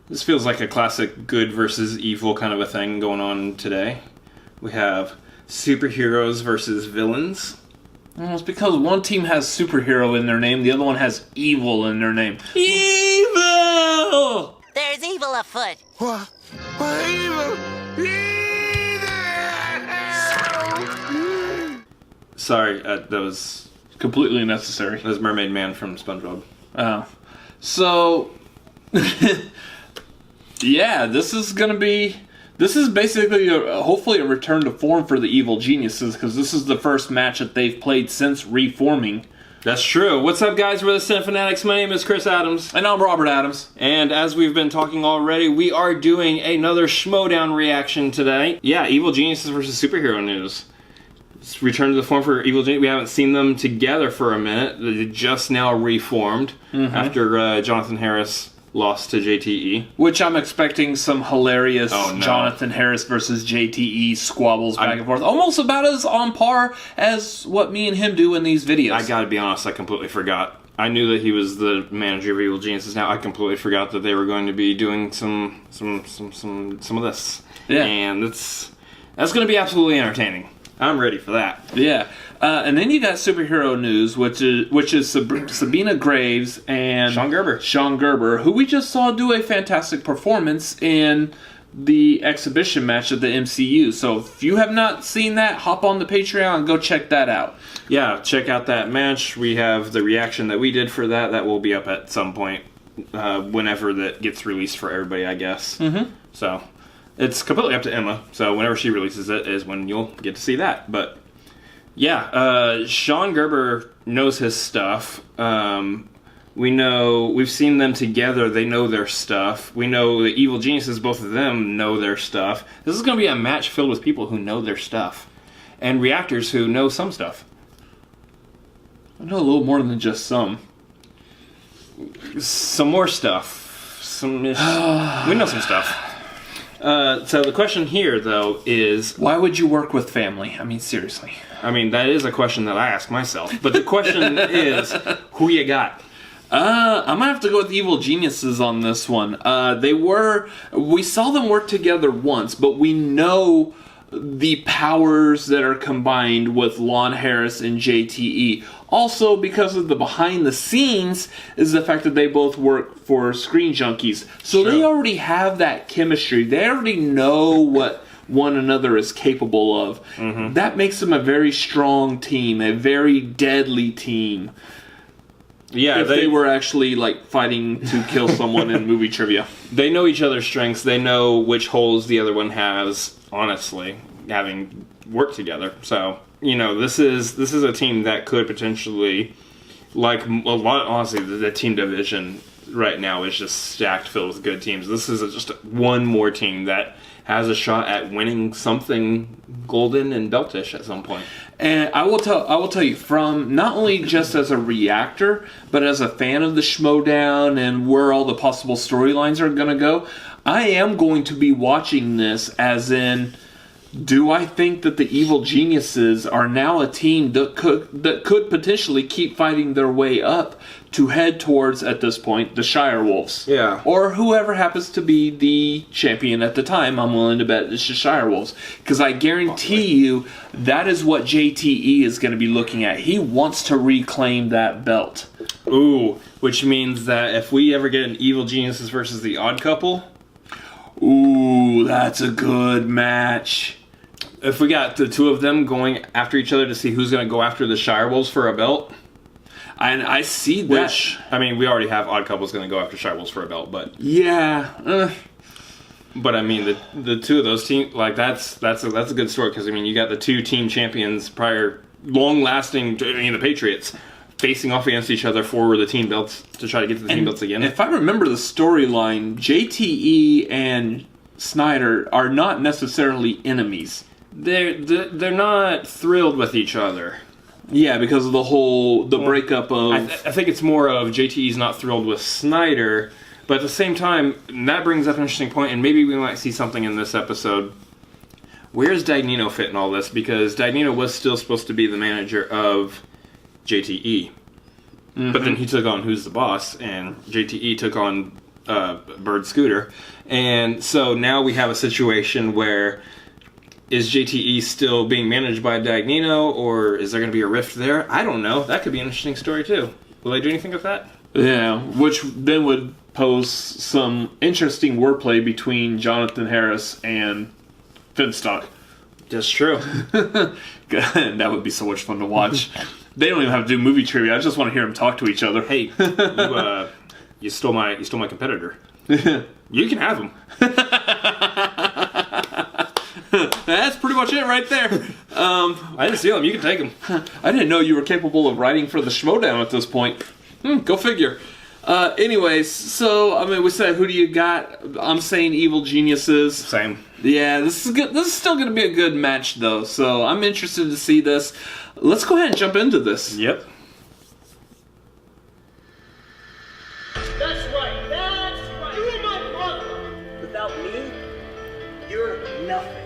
This feels like a classic good versus evil kind of a thing going on today. We have superheroes versus villains. Well, it's because one team has superhero in their name, the other one has evil in their name. Evil! There's evil afoot. What? Evil? Sorry, that was Completely necessary. Mermaid Man from SpongeBob. Oh. So, yeah, this is basically hopefully a return to form for the Evil Geniuses, because this is the first match that they've played since reforming. That's true. What's up, guys? We're the Cinefanatics. My name is Chris Adams. And I'm Robert Adams. And as we've been talking already, we are doing another Schmoedown reaction today. Yeah, Evil Geniuses versus superhero news. It's return to the form for Evil Geniuses. We haven't seen them together for a minute. They just now reformed after Jonathan Harris lost to JTE. Which I'm expecting some hilarious Oh, no. Jonathan Harris versus JTE squabbles back and forth. Almost about as on par as what me and him do in these videos. I gotta be honest, I completely forgot. I knew that he was the manager of Evil Geniuses. Now I completely forgot that they were going to be doing some of this. Yeah. And that's going to be absolutely entertaining. I'm ready for that. Yeah. And then you got superhero news, which is Sabina Graves and Sean Gerber, who we just saw do a fantastic performance in the exhibition match at the MCU. So if you have not seen that, hop on the Patreon and go check that out. Yeah, check out that match. We have the reaction that we did for that. That will be up at some point, whenever that gets released for everybody, I guess. Mm-hmm. So it's completely up to Emma. So whenever she releases it is when you'll get to see that. But yeah, Sean Gerber knows his stuff. We've seen them together. They know their stuff. We know the Evil Geniuses, both of them know their stuff. This is going to be a match filled with people who know their stuff. And reactors who know some stuff. I know a little more than just some. Some more stuff. We know some stuff. So the question here, though, is... Why would you work with family? I mean, seriously. I mean, that is a question that I ask myself. But the question is, who you got? I'm gonna have to go with Evil Geniuses on this one. We saw them work together once, but we know the powers that are combined with Lon Harris and JTE. Also, because of the behind the scenes, is the fact that they both work for Screen Junkies. So they already have that chemistry. They already know what one another is capable of. Mm-hmm. That makes them a very strong team, a very deadly team. Yeah, if they were actually like fighting to kill someone in movie trivia. They know each other's strengths. They know which holes the other one has, honestly, having worked together. So, you know, this is a team that could potentially, like a lot, honestly, the team division right now is just stacked filled with good teams. This is just one more team that has a shot at winning something golden and beltish at some point. And I will tell you, from not only just as a reactor, but as a fan of the Schmoedown and where all the possible storylines are going to go, I am going to be watching this as in, do I think that the Evil Geniuses are now a team that could potentially keep fighting their way up to head towards, at this point, the Shire Wolves? Yeah. Or whoever happens to be the champion at the time, I'm willing to bet it's the Shire Wolves. Because I guarantee you, that is what JTE is going to be looking at. He wants to reclaim that belt. Ooh, which means that if we ever get an Evil Geniuses versus the Odd Couple... Ooh, that's a good match. If we got the two of them going after each other to see who's going to go after the Shire Wolves for a belt... And I see that. Which, I mean, we already have Odd Couple's going to go after Shire Wolves for a belt, but... Yeah. But, I mean, the two of those teams, like, that's a good story, because, I mean, you got the two team champions prior, long-lasting, the Patriots, facing off against each other for the team belts, to try to get to the team belts again. If I remember the storyline, JTE and Snyder are not necessarily enemies. They're not thrilled with each other. Yeah, because of the breakup of... I think it's more of JTE's not thrilled with Snyder, but at the same time, that brings up an interesting point, and maybe we might see something in this episode. Where's Dagnino fit in all this? Because Dagnino was still supposed to be the manager of JTE. Mm-hmm. But then he took on Who's the Boss, and JTE took on Bird Scooter. And so now we have a situation where is JTE still being managed by Dagnino, or is there going to be a rift there? I don't know. That could be an interesting story too. Will they do anything with that? Yeah, which then would pose some interesting wordplay between Jonathan Harris and Finstock. That's true. That would be so much fun to watch. They don't even have to do movie trivia. I just want to hear them talk to each other. Hey, you stole my competitor. You can have him. That's pretty much it right there. I didn't steal him. You can take him. I didn't know you were capable of writing for the Schmoedown at this point. Go figure. Anyways, so I mean, we said who do you got? I'm saying Evil Geniuses. Same. Yeah, this is good. This is still going to be a good match, though. So I'm interested to see this. Let's go ahead and jump into this. Yep. That's right. That's right. You're my brother. Without me, you're nothing.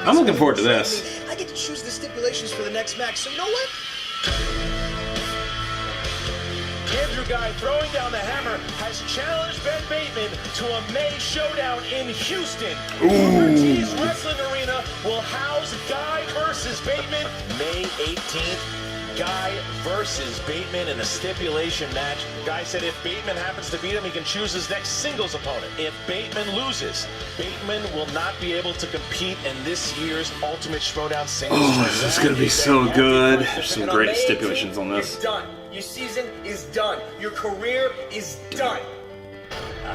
I'm looking forward to this. I get to choose the stipulations for the next match, so you know what? Andrew Guy throwing down the hammer has challenged Ben Bateman to a May showdown in Houston. Ortiz Wrestling Arena will house Guy versus Bateman May 18th. Guy versus Bateman in a stipulation match. Guy said if Bateman happens to beat him, he can choose his next singles opponent. If Bateman loses, Bateman will not be able to compete in this year's Ultimate Schmoedown singles. Oh, this is going to be so good. There's some great stipulations on this. You're done. Your season is done. Your career is done.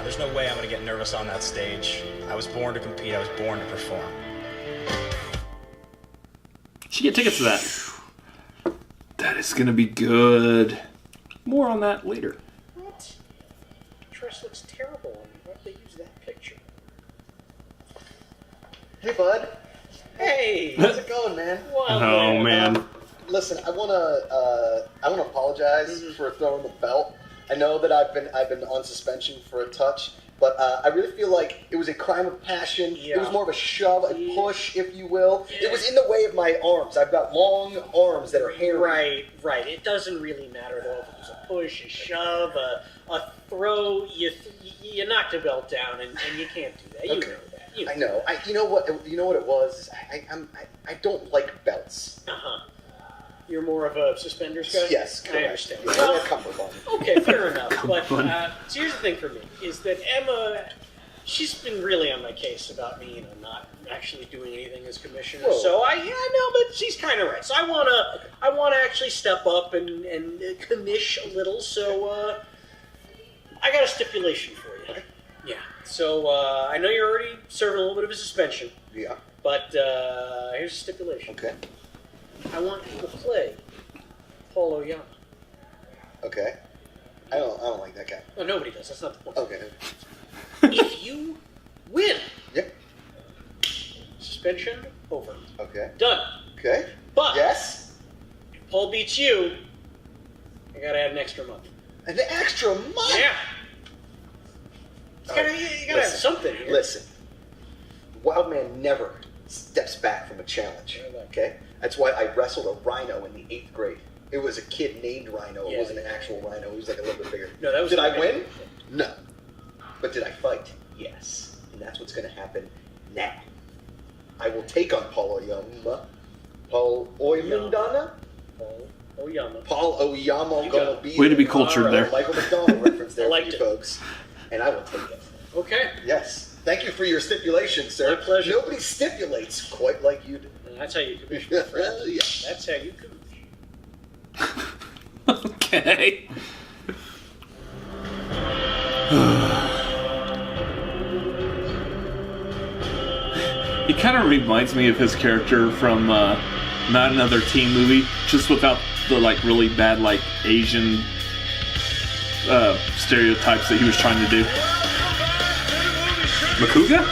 There's no way I'm going to get nervous on that stage. I was born to compete. I was born to perform. Should get tickets to that. That is going to be good. More on that later. What? Dress looks terrible on me. Why'd they use that picture? Hey, bud. Hey! How's it going, man? Wild Oh man. Listen, I wanna apologize for throwing the belt. I know that I've been on suspension for a touch, but I really feel like it was a crime of passion. Yeah. It was more of a shove, a push, if you will. It was in the way of my arms. I've got long arms that are hairy. Right. It doesn't really matter though if it was a push, a shove, a throw. You knocked the belt down, and you can't do that. You Okay. know that. You I know. You know what it was? I don't like belts. Uh-huh. You're more of a suspenders guy? Yes, correct. I understand. Yeah, Well, or a cummerbund. okay, fair enough. But so here's the thing for me, is that Emma, she's been really on my case about me, not actually doing anything as commissioner. Whoa. So I know, but she's kind of right. So I wanna actually step up and commish a little. So I got a stipulation for you. Okay. Yeah. So I know you're already serving a little bit of a suspension, Yeah. but here's a stipulation. Okay. I want you to play Paul Oyama. Okay. I don't like that guy. No, nobody does. That's not the point. Okay. If you win, Yep. suspension over. Okay. Done. Okay. But Yes. if Paul beats you, I gotta add an extra month. An extra month. Yeah. You gotta have Listen. something here. Listen, Wildman never steps back from a challenge. Yeah, like- Okay, that's why I wrestled a rhino in the 8th grade. It was a kid named Rhino. It Yeah. wasn't an actual rhino. He was like a little bit bigger. No, that was Did I the- win? No. But did I fight? Yes. And that's what's going to happen now. I will take on Paul Oyama. Paul Oyama? Paul Oyama. Paul Oyama You gonna got it. be Way to be cultured All right, there. Michael McDonald reference there I for liked you it. folks. And I will take it. Okay. Yes. Thank you for your stipulation, sir. My pleasure. Nobody stipulates quite like you do. And that's how you commission, my friend. Yeah. That's how you commission. Okay. He kind of reminds me of his character from Not Another Teen Movie, just without the really bad Asian stereotypes that he was trying to do. Makuga?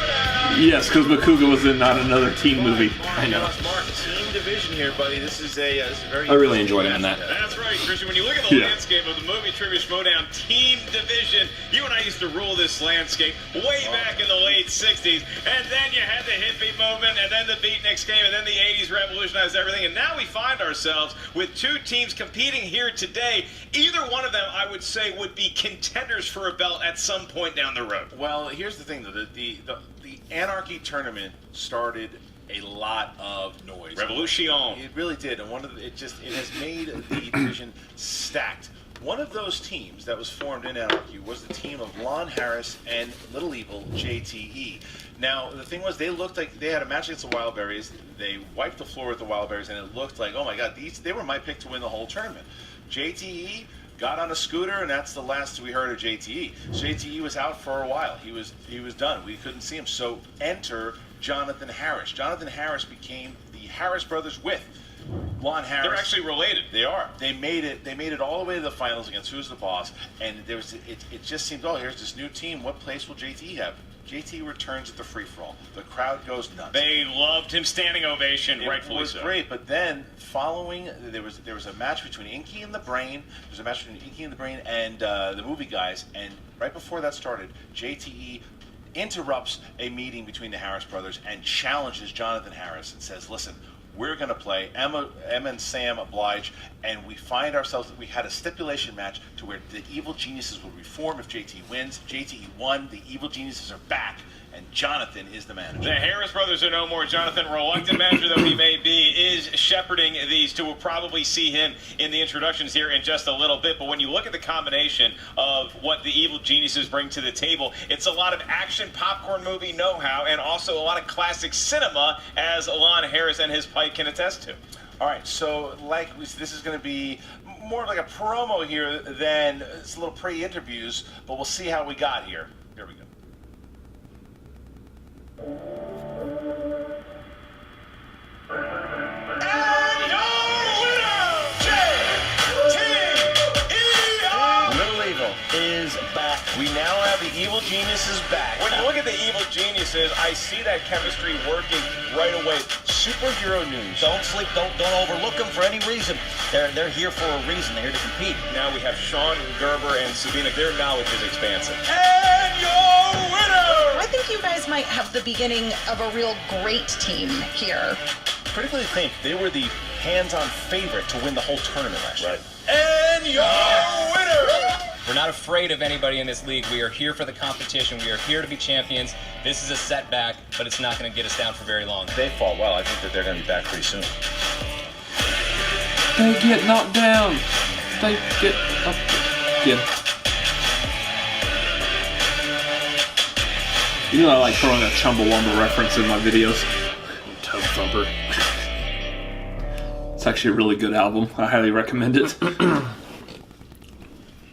Yes, because Makuga was in Not Another Teen Movie. I know. Mark, team division here, buddy. This is a very. I really enjoyed him in that. That's right, Christian. When you look at the landscape of the movie Trivia Schmoedown team division, you and I used to rule this landscape way back in the late 60s. And then you had the hippie movement, and then the beatniks came, and then the 80s revolutionized everything. And now we find ourselves with two teams competing here today. Either one of them, I would say, would be contenders for a belt at some point down the road. Well, here's the thing, though. The Anarchy tournament started a lot of noise. Revolution. It really did, and it has made the division stacked. One of those teams that was formed in Anarchy was the team of Lon Harris and Little Evil JTE. Now, the thing was, they looked like they had a match against the Wildberries. They wiped the floor with the Wildberries, and it looked like, oh my God, they were my pick to win the whole tournament. JTE got on a scooter, and that's the last we heard of JTE. JTE was out for a while. He was done. We couldn't see him. So enter Jonathan Harris. Jonathan Harris became the Harris brothers with Lon Harris. They're actually related. They are. They made it all the way to the finals against Who's the Boss, and it just seemed, oh, here's this new team. What place will JTE have? JT returns at the free-for-all. The crowd goes nuts. They loved him, standing ovation, rightfully so. It was great, but then following, there was a match between Inky and the Brain. There was a match between Inky and the Brain and the movie guys, and right before that started, JTE interrupts a meeting between the Harris brothers and challenges Jonathan Harris and says, listen, we're going to play. Emma and Sam oblige, and we find ourselves that we had a stipulation match to where the evil geniuses would reform if JT wins. JT won. The evil geniuses are back, and Jonathan is the manager. The Harris brothers are no more. Jonathan, reluctant manager though he may be, is shepherding these two. We'll probably see him in the introductions here in just a little bit. But when you look at the combination of what the evil geniuses bring to the table, it's a lot of action popcorn movie know-how and also a lot of classic cinema, as Lon Harris and his pipe can attest to. All right, so this is going to be more like a promo here than it's a little pre-interviews, but we'll see how we got here. Here we go. Little Evil is back. We now have the evil geniuses back. When you look at the evil geniuses, I see that chemistry working right away. Superhero news. Don't sleep. Don't overlook them for any reason. They're here for a reason. They're here to compete. Now we have Sean, Gerber, and Sabina. Their knowledge is expansive. And your winner! I think you guys might have the beginning of a real great team here. Critically acclaimed. They were the hands-on favorite to win the whole tournament last year. And your winner! We're not afraid of anybody in this league. We are here for the competition. We are here to be champions. This is a setback, but it's not going to get us down for very long. If they fall well, I think that they're going to be back pretty soon. They get knocked down. They get up again. You know I like throwing a Chumbawamba reference in my videos. Tub Thumper. It's actually a really good album. I highly recommend it.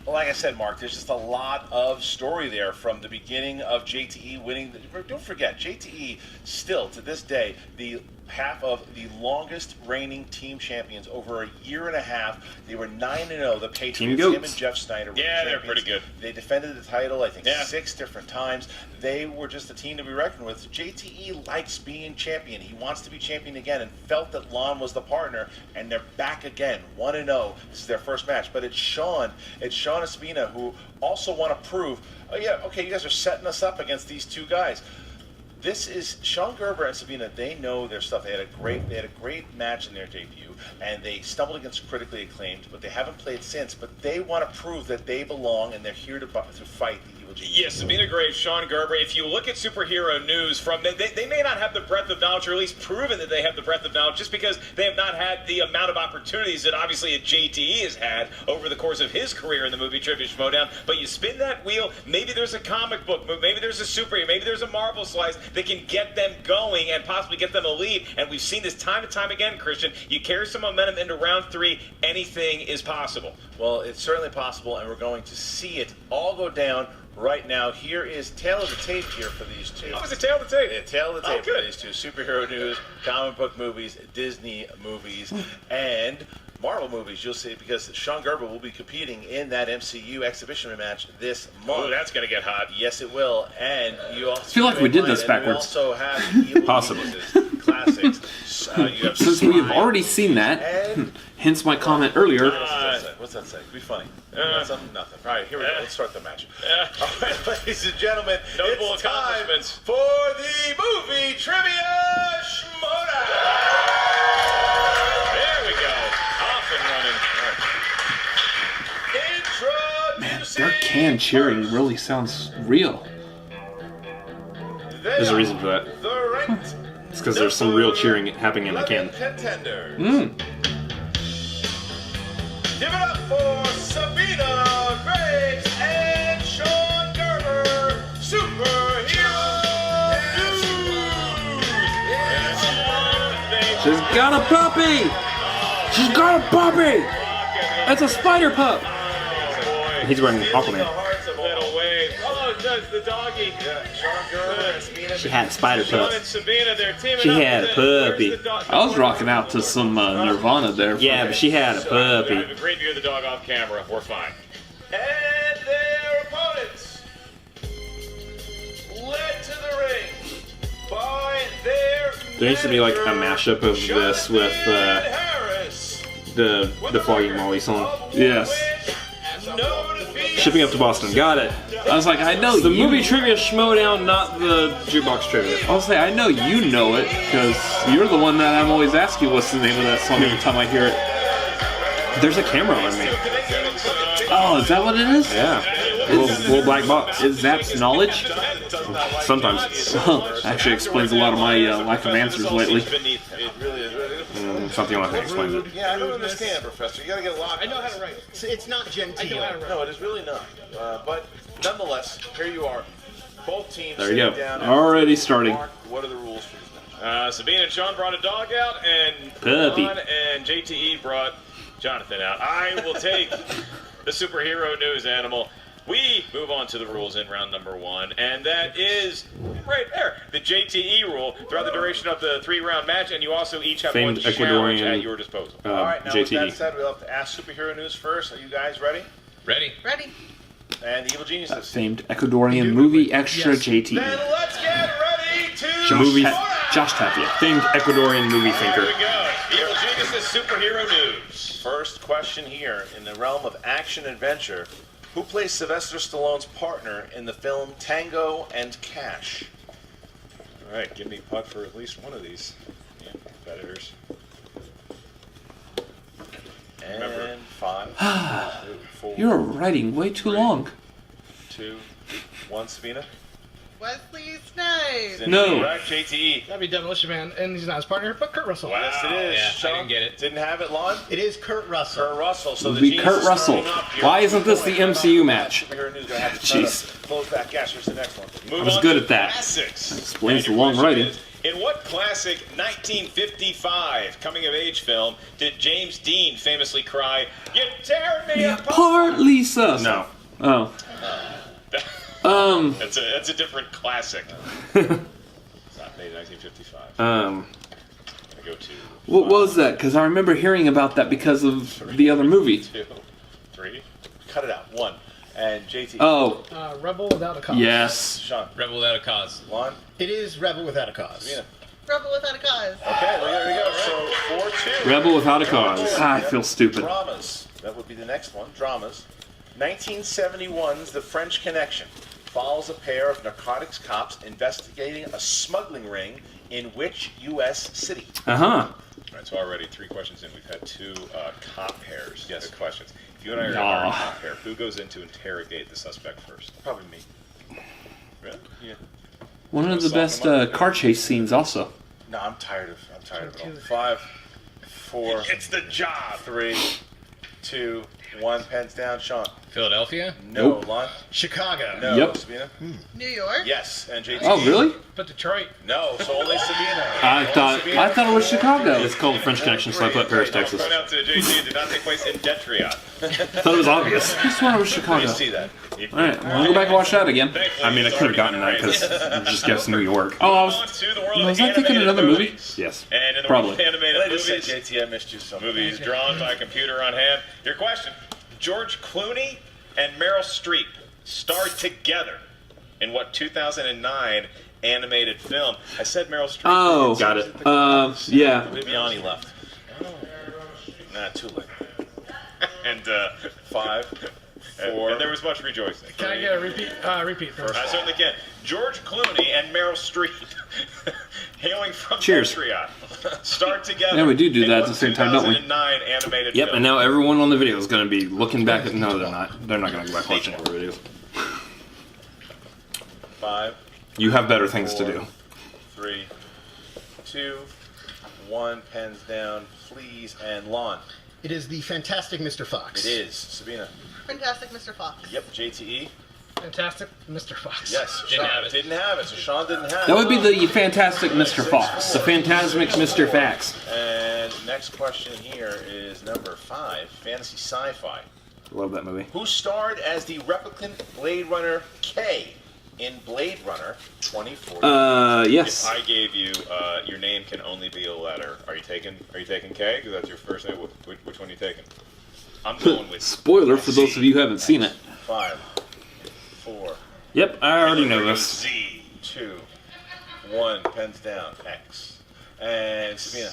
Like I said, Mark, there's just a lot of story there from the beginning of JTE winning. Don't forget, JTE still, to this day, the half of the longest reigning team champions over a year and a half. They were 9-0. The Patriots, him and Jeff Snyder were they're pretty good. They defended the title, I think, 6 different times. They were just a team to be reckoned with. JTE likes being champion. He wants to be champion again and felt that Lon was the partner, and they're back again, 1-0. This is their first match. But it's Sean and Sabina who also want to prove, oh yeah, okay, you guys are setting us up against these two guys. This is Sean Gerber and Sabina. They know their stuff. They had a great match in their debut, and they stumbled against critically acclaimed, but they haven't played since. But they want to prove that they belong, and they're here to fight the evil genius. Yes, Sabina Graves, Sean Gerber. If you look at superhero news, they may not have the breadth of knowledge, or at least proven that they have the breadth of knowledge, just because they have not had the amount of opportunities that obviously a JTE has had over the course of his career in the movie Trivia Schmoedown. But you spin that wheel, maybe there's a comic book, maybe there's a superhero, maybe there's a Marvel slice that can get them going and possibly get them a lead. And we've seen this time and time again, Christian. You carry some momentum into round 3, anything is possible. Well, it's certainly possible, and we're going to see it all go down right now. Here is tail of the tape here for these two. Oh, it's a tail of the tape. Yeah, tail of the tape for these two. Superhero news, comic book movies, Disney movies, and Marvel movies. You'll see, because Sean Gerber will be competing in that MCU exhibition match this month. Oh, that's going to get hot. Yes, it will. And you also I feel like we did this backwards. We also have possibly. classics. You have Since we have Smile already seen that, and hence my comment earlier. what's that say? Be funny. Something, nothing. All right, here we go. Let's start the match. All right, ladies and gentlemen, Notable it's time accomplishments. for the movie trivia Schmoedown. There we go. Off and running. Introducing Their can cheering really sounds real. There's a reason for that. the ranked It's because there's some real cheering happening in the can. contenders. Give it up for Sabina, Graves, and Sean Gerber, Superhero News. She's got a puppy! She's got a puppy! That's a spider pup! He's wearing Aquaman. Little wave. Oh, it does the doggy. Sean Gerber and Sabina. She had a spider Sean pup. and Sabina, they're teaming She up. had a Where's puppy. the dog? I was rocking out to some Nirvana there. Yeah, but she had a I have puppy. a great view of the dog off camera. We're fine. And their opponents, led to the ring by their There needs to be like a mashup of this with Harris, the Foggy Molly song. Yes. no defeat. Shipping up to Boston. Got it. I was like, I know The you. movie trivia Schmoedown, not the jukebox trivia. I'll say, I know you know it, because you're the one that I'm always asking what's the name of that song every time I hear it. There's a camera on me. Oh, is that what it is? Yeah. Little black box. Is Zap's knowledge? Sometimes. Actually explains a lot of my lack of answers lately. It really is. Something like that explains it. Yeah, I don't understand, Professor. You gotta get a lot. I know how to write. It's not genteel. No, it is really not. But nonetheless, here you are. Both teams. There you go. sitting down. Already starting. Mark, what are the rules for this match? Sabina and Sean brought a dog out, and Puppy. Ron and JTE brought Jonathan out. I will take the superhero news animal. We move on to the rules in round number 1, and that is right there, the JTE rule throughout the duration of the 3-round match, and you also each have Famed one challenge Ecuadorian, at your disposal. All right, now with that JTE. said, we'll have to ask superhero news first. Are you guys ready? Ready? Ready? And the evil geniuses. Famed Ecuadorian movie extra Yes. JT. Then let's get ready to Movie- Josh Tapia. Famed Ecuadorian movie Here thinker. we go. Evil Geniuses superhero news. First question here in the realm of action adventure. Who plays Sylvester Stallone's partner in the film Tango and Cash? All right, give me puck for at least one of these competitors. And 5, 4, You're writing way too long. 2, 1. Sabina? Wesley Snipes. No. Correct, JTE. That'd be Demolition Man, and he's not his partner, but Kurt Russell. Wow. Yes, it is. Yeah, I Sean, didn't get it. Didn't have it, Lon? It is Kurt Russell. Kurt Russell. So It the would be genius Kurt is Russell. starting up here. Why isn't this the MCU match? Superhero news gonna have to try Jeez. to close that gash. Here's the next one. Move I was on good to at that. Classics. Explains And the your long question writing. is, in what classic 1955 coming-of-age film did James Dean famously cry, "You're tearing me apart"? Part Lisa. No. Oh. That's a different classic. It's not made in 1955. I go to What was that? Because I remember hearing about that because of the other movie. 2, 3. Cut it out. 1. And JT. Oh, Rebel Without a Cause. yes. Sean. Rebel Without a Cause. Lon. It is Rebel Without a Cause. Sabina. Rebel Without a Cause. Okay, there we go. So 4-2. Rebel Without a Cause. I feel stupid. Dramas. That would be the next one. Dramas. 1971's The French Connection follows a pair of narcotics cops investigating a smuggling ring in which U.S. city? Uh-huh. All right, so already 3 questions in. We've had 2 cop pairs. Yes, questions. If you and I are a cop pair, who goes in to interrogate the suspect first? Probably me. Really? Yeah. One of the best car chase scenes also. No, I'm tired of it all. 5, 4, It's the job. 3, 2, 1. Pens down. Sean. Philadelphia? No. Nope. Lon. Chicago. No. Yep. Sabina. New York. Yes. And JT. Oh, really? But Detroit. No. So only Sabina. I thought it was Chicago. It's called French Connection, so I put Paris, Texas. Point out to JT, it did not take place in Detroit. Thought it was obvious. I swan it was You Chicago. see that? All right, we'll go back and watch that again. I mean, I could have gotten that because I just guessed New York. Oh, I On was. to the world Was of I thinking animated another movie? movies. Yes. And in the Probably. world of animated I just said, movies, JT, I missed you so much. movies drawn by a computer on hand. Your question: George Clooney and Meryl Streep starred together in what 2009 animated film. I said Meryl Streep. Oh, got it. Yeah. Viviani left. Nah, too late. And 5, 4. And there was much rejoicing. Can I get a repeat first? I certainly can. George Clooney and Meryl Streep, hailing from Cheers. Montreal, start together. Yeah, we do in that at one the same time, don't we? 2009 animated Yep, film. and now everyone on the video is going to be looking back at. No, they're not. They're not going to go back watching the video. 5, You have better things to 4, do. 3, 2, 1. Pens down, please, and Lon. It is the fantastic Mr. Fox. It is. Sabina. Fantastic Mr. Fox. Yep. JTE. Fantastic Mr. Fox. Yes. Didn't Sean have it. Didn't have it. So Sean didn't have it. That would be the fantastic Mr. Fox. The Phantasmic Mr. Fax. And next question here is number 5, fantasy sci-fi. Love that movie. Who starred as the replicant Blade Runner K in Blade Runner 2040? Yes. If I gave you your name can only be a letter, are you taking K? Because that's your first name. Which one are you taking? I'm going with Spoiler for those of you who haven't seen it. 5, 4. Yep, I already know this. Z. 2, 1. Pens down. X. And Sabina.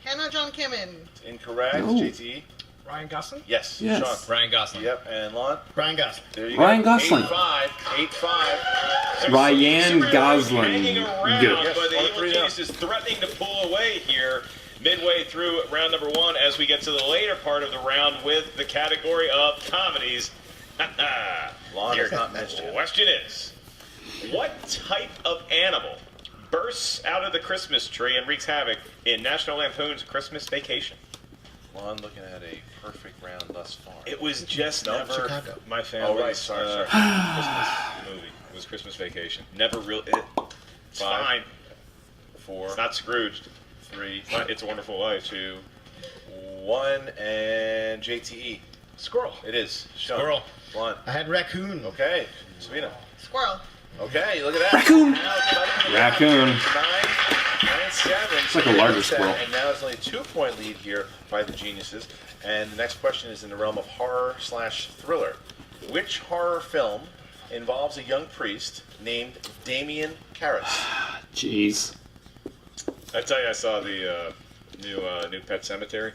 Hannah John Kimmin. Incorrect. No. JTE. Ryan Gosling? Yes. Yes. Sean. Ryan Gosling. Yep. And Lon. Ryan Gosling. There you Ryan go. Gosling. 8-5. 8-5. Ryan Gosling. Hanging around, Good. but the Yes, Evil 3 Genius is threatening to pull away here midway through round number 1 as we get to the later part of the round with the category of comedies. Lon Your has not missed yet. question is, what type of animal bursts out of the Christmas tree and wreaks havoc in National Lampoon's Christmas Vacation? Lon looking at a perfect round thus far. It was just never Chicago. my family's Oh, right. Sorry. Christmas movie. It was Christmas Vacation. Never really. It's 5, fine. 4, It's not Scrooged. 3, It's not It's a Wonderful Life. 2, 1, and JTE. Squirrel. It is. Sean. Squirrel. Lon. I had raccoon. Okay. Sabina. Squirrel. Okay, look at that. Raccoon. Raccoon. 9-7. It's like a larger squirrel. And now it's only a 2-point lead here by the geniuses. And the next question is in the realm of horror/thriller. Which horror film involves a young priest named Damien Karras? Jeez. I tell you, I saw the new Pet Cemetery.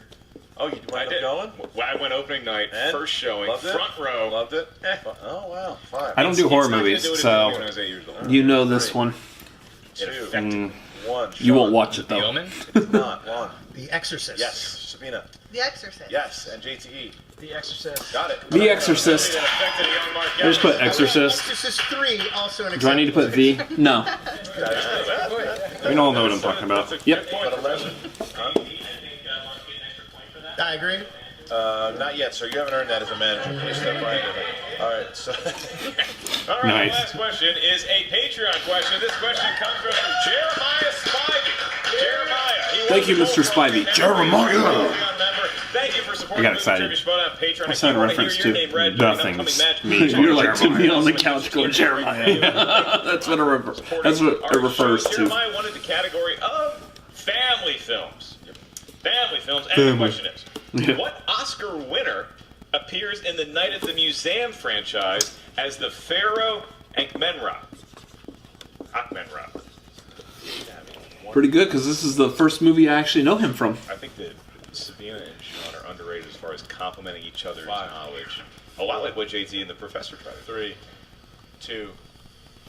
Oh, you I wound did. up going? I went opening night, And? first showing, Loved it? front row. Loved it? Oh, wow. 5. I don't do horror It's not gonna movies, do it so when I was 8 years old. You know this one. 2, mm, 1. You won't Sean. watch it The though. Omen? It's not. Lon. The Exorcist. Yes. Sabina. The Exorcist. Yes. And JTE. The Exorcist. Got it. The Exorcist. That affected a young Mark I just put Evans. Exorcist. Exorcist 3, also an Do I need to put V? No. You all know what I'm talking about. Yep. But 11. I agree. Not yet, sir. You haven't earned that as a manager. Please step right in. All right, so All right, Nice. the last question is a Patreon question. This question comes from Jeremiah Spivey. Jeremiah. Thank you, Mr. Spivey. Jeremiah. Thank you for supporting I got excited. Schmoedown on Patreon. I If said you a want to reference hear your to name read during an nothing's upcoming match, me. You're like to me Jeremiah. on the couch going Jeremiah. That's what it refers to. Jeremiah wanted the category of family films. Family films. And the question is, what Oscar winner appears in the Night at the Museum franchise as the Pharaoh Ankmenra? Ankmenra. Pretty good, because this is the first movie I actually know him from. I think that Sabina and Sean are underrated as far as complimenting each other's knowledge. A lot like what JT and the professor tried to do. 3, 2,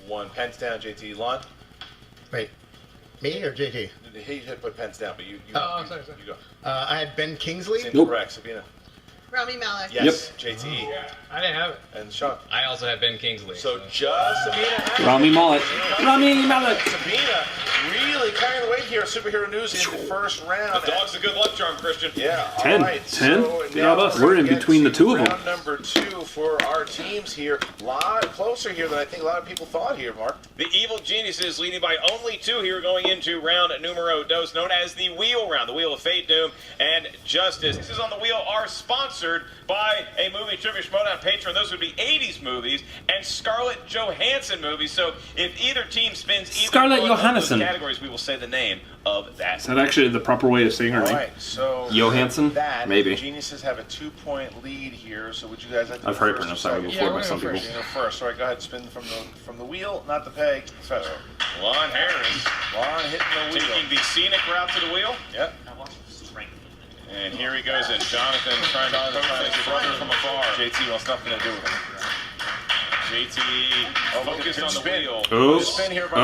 1. Pens down, JT. Lon. Wait, me or JT? He had put pens down, but you sorry. you go. I had Ben Kingsley. Nope. Correct, Sabina. Rami Malek. Yes, JT. I didn't have it. And Sean. I also have Ben Kingsley. So just Sabina has it. Rami Malek. Rami Malek. Sabina really carrying the weight here. Superhero news in the first round. The dog's a good luck charm, Christian. Yeah, 10. all right. 10? So Yeah, now us. we're We're in gonna between get the two to of them. Round number 2 for our teams here. A lot closer here than I think a lot of people thought here, Mark. The Evil Geniuses leading by only 2 here going into round numero dos, known as the Wheel Round. The Wheel of Fate, Doom, and Justice. This is on the wheel. Our sponsor sponsored by a movie trivia Schmoedown patron. Those would be 80s movies and Scarlett Johansson movies. So if either team spins either Scarlett one of Johansson. those categories, we will say the name of that. Is that actually the proper way of saying her All name? right, so Johansson? that, Maybe. Geniuses have a 2-point lead here. So would you guys like to I've go heard it first pronounced or that way second? before by we're some going people. You go first. All right, go ahead. Spin from the wheel, not the peg. Professor. Lon Harris Lon hitting the wheel. taking the scenic route to the wheel. Yep. And here he goes, and Jonathan trying to coach his brother from afar. JT wants nothing to do with it. JT focused on the wheel. Oh, Spin here by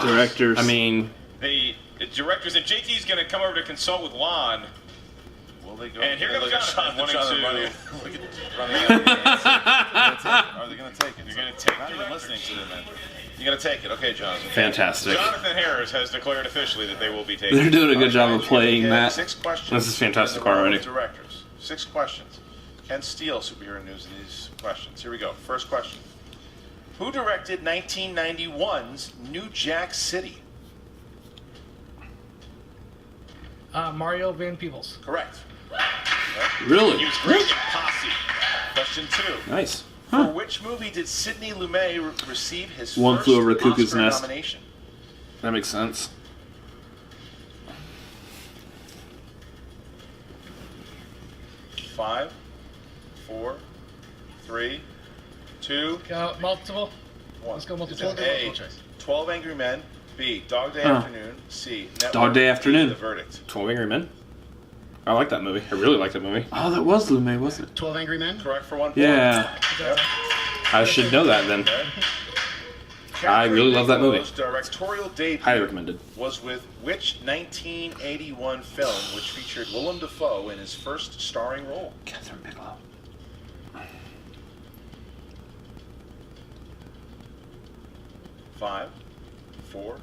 directors. I mean, The directors, and JT's going to come over to consult with Lon. Will they go? And here comes Jonathan wanting to. Look at running out. Are they going to take it? You're going to take Not even directors. listening to them, man. You're going to take it. Okay, Jonathan. fantastic. Jonathan Harris has declared officially that they will be taking. They're doing a good job of playing Yeah, that. 6 questions. This is fantastic in the round of already. Directors. 6 questions. Can steal superhero news in these questions. Here we go. First question. Who directed 1991's New Jack City? Mario Van Peebles. Correct. Really? He was great in Posse. Question 2. Nice. For which movie did Sidney Lumet receive his One first Flew Over the Cuckoo's Oscar Nest. nomination? That makes sense. 5, 4, 3, 2, Multiple. 1. Let's go multiple Is it choice. A, Multiple choice. 12 Angry Men, B, Dog Day Oh. Afternoon, C, Network, Dog Day D, Afternoon. The Verdict. 12 Angry Men? I like that movie. I really like that movie. Oh, that was Lumet, wasn't it? 12 Angry Men. Correct for 1 point. Yeah. Yep. I should know that then. Okay. I really love that movie. Catherine Bigelow's directorial debut Highly recommended. was with which 1981 film which featured Willem Dafoe in his first starring role? Catherine Bigelow. 5, 4,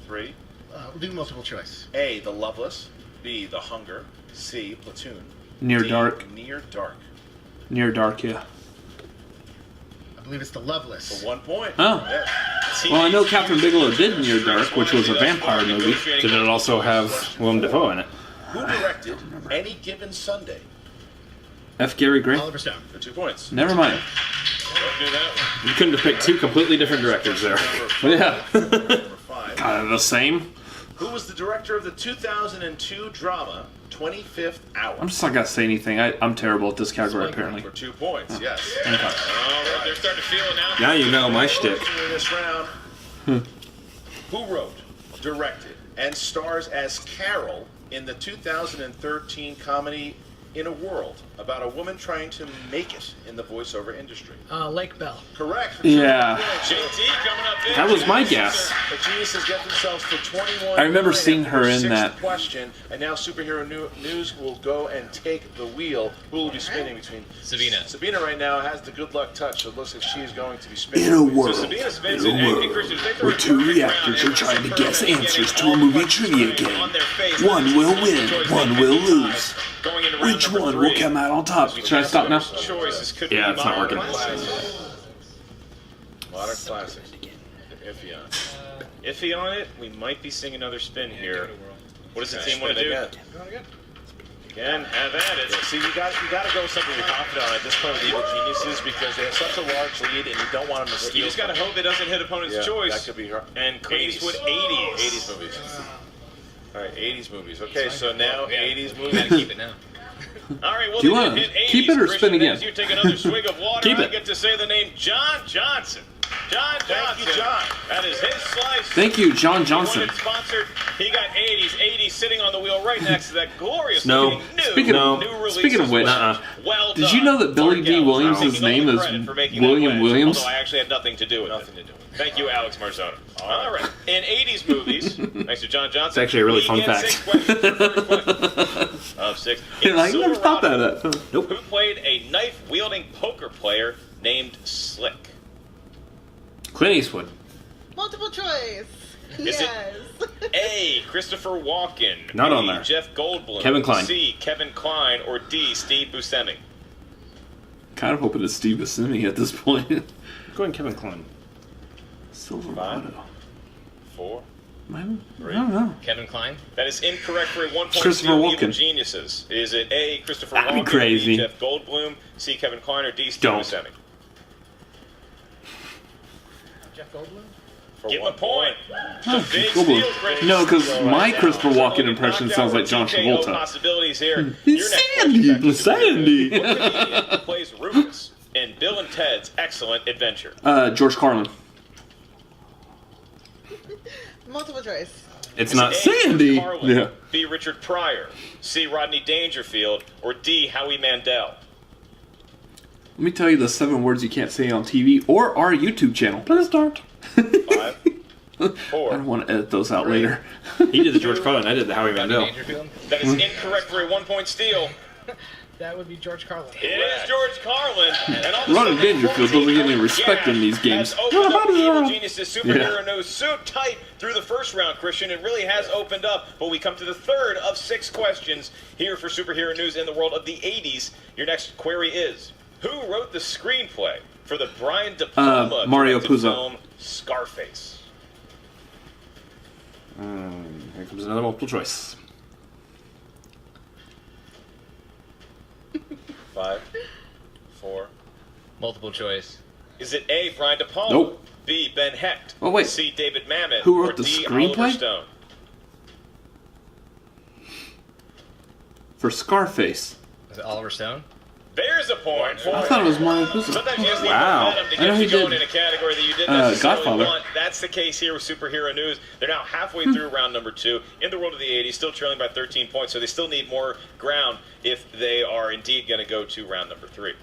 3. We'll do multiple choice. A, The Loveless. B, The Hunger. C, Platoon. Near D, Dark. Near Dark. Near Dark, yeah. I believe it's the Loveless. For 1 point. Oh. Yeah. Well, I know Catherine Bigelow did Near Dark, which was a vampire movie. Did it also have Willem Dafoe in it? Who directed Any Given Sunday? F. Gary Gray. Oliver Stone. For 2 points. Never mind. Don't do that. You couldn't have picked two completely different directors there. Yeah. Number 5. Kind of the same. Who was the director of the 2002 drama 25th Hour? I'm just not gonna say anything. I'm terrible at this category, apparently. For 2 points, yes. All right, they're starting to feel it now. Now you know my shtick. In this round, who wrote, directed, and stars as Carol in the 2013 comedy In a World about a woman trying to make it in the voiceover industry? Lake Bell. Correct. Yeah. JT coming up big. That was my guess. The geniuses get themselves to 21. I remember points seeing after her their in sixth that. question, and now superhero news will go and take the wheel. Who will be spinning between? Sabina. Sabina right now has the good luck touch, so it looks like she is going to be spinning. In a between- world, Sabina spins in it, a and world Christian, they throw where a two perfect reactors round are trying to and guess getting answers to all a movie the trivia questions on game. their face. One will win, Choice one they will pick lose. Going into round Which number one will 3. come out on top? Should I stop now? Choices could Yeah, be it's not working. Modern classics. Iffy on. Iffy on it. We might be seeing another spin here. What does the team want to do? Again. Again, have at it. See, you got to go with something you're confident on at this point with Evil Geniuses because they have such a large lead, and you don't want them to steal. You just got to from hope it doesn't hit opponent's you. choice. That could be her. And Clint Eastwood 80s. 80s movies. All right, 80s movies. Okay, so now Yeah. 80s Gotta movies. keep it now. All right, well, Do you they wanna did hit 80s. keep it or Christian, spin again? as you take another swig of water, Keep I it. get to say the name John Johnson. John Johnson. Thank you, John. That is his slice. Thank you, John Johnson. He sponsored. He got 80s sitting on the wheel right next to that glorious No. looking new, Speaking of- new release speaking of as which, well. Well did done. you know that Billy D. Mark Williams' Ellis name taking all is the credit for making that William wedge, Williams? Although I actually had nothing to do with Nothing it. to do with it. Thank you, Alex Marzano. All right. In 80s movies, thanks to John Johnson. It's actually a really we fun get fact. 6 questions for first question of 6. In I never thought that Silverado, up. Who played a knife-wielding poker player named Slick? Clint Eastwood. Multiple choice. Is it- Yes. A. Christopher Walken. Not B, on there. Jeff Goldblum. Kevin Kline. C. Kevin Kline. Or D. Steve Buscemi. Kind of hoping it's Steve Buscemi at this point. Go ahead, Kevin Kline. Silverado. 4, I don't know. Kevin Kline? That is incorrect for a 1 point Christopher steal. Walken. Evil Geniuses. Is it A, Christopher That'd be Walken, crazy. B, Jeff Goldblum, C, Kevin Kline, or D, Steve Don't. Buscemi? Jeff Goldblum? For Give him a point. The big Goldblum. steal, Christian. No, because So my now, Christopher several Walken impression knocked sounds out like John TKO Travolta. possibilities here. It's Your next Sandy. question, It's Sandy. What comedian plays Rufus in Bill and Ted's Excellent Adventure? George Carlin. Multiple choice. It's Is not it A, George Sandy. Carlin, Yeah. B, Richard Pryor, C, Rodney Dangerfield, or D, Howie Mandel? Let me tell you the 7 words you can't say on TV or our YouTube channel. Please don't. 5, I 4. don't want to edit those out later. He did the George Carlin. I did the Howie Mandel. Dangerfield? That is incorrect for a 1 point steal. That would be George Carlin. It is George Carlin. And all of a Rodney sudden, Dangerfield doesn't get any 14-point respect gap in these games. has opened up the Evil Geniuses superhero Yeah. news so tight through the first round, Christian. It really has opened up. But we come to the third of 6 questions here for superhero news in the world of the 80s. Your next query is, who wrote the screenplay for the Brian De Palma Mario directed Puzo. film Scarface? Here comes another multiple choice. 5, 4. Multiple choice. Is it A, Brian De Palma? Nope. B, Ben Hecht? Oh, wait. C, David Mamet? Who wrote or the D, screenplay? Oliver Stone? For Scarface. Was it Oliver Stone? There's a point for I you. thought it was Mario Puzo. Sometimes you just need Wow. momentum to I know get he you going did, in a category that you didn't necessarily Godfather. want. That's the case here with superhero news. They're now halfway through round number 2 in the world of the 80s, still trailing by 13 points, so they still need more ground if they are indeed going to go to round number 3.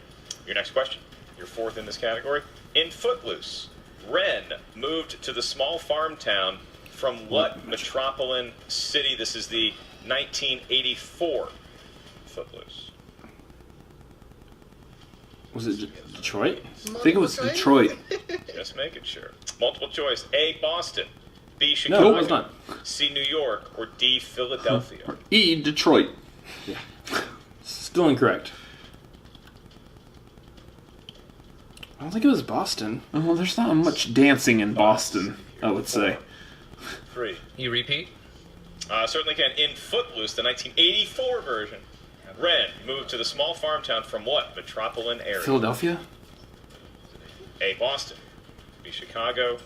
Your next question, your fourth in this category. In Footloose, Ren moved to the small farm town from what metropolitan city? This is the 1984 Footloose. Was it Detroit? I think it was Detroit. Just making sure. Multiple choice. A, Boston. B, No, Chicago. it was not. C, New York. Or D, Philadelphia. Or E, Detroit. Still incorrect. I don't think it was Boston. Well, there's not much dancing in Boston, I would say. 3. You repeat? Certainly can. In Footloose, the 1984 version, Ren moved to the small farm town from what metropolitan area? Philadelphia? A, Boston. B, Chicago.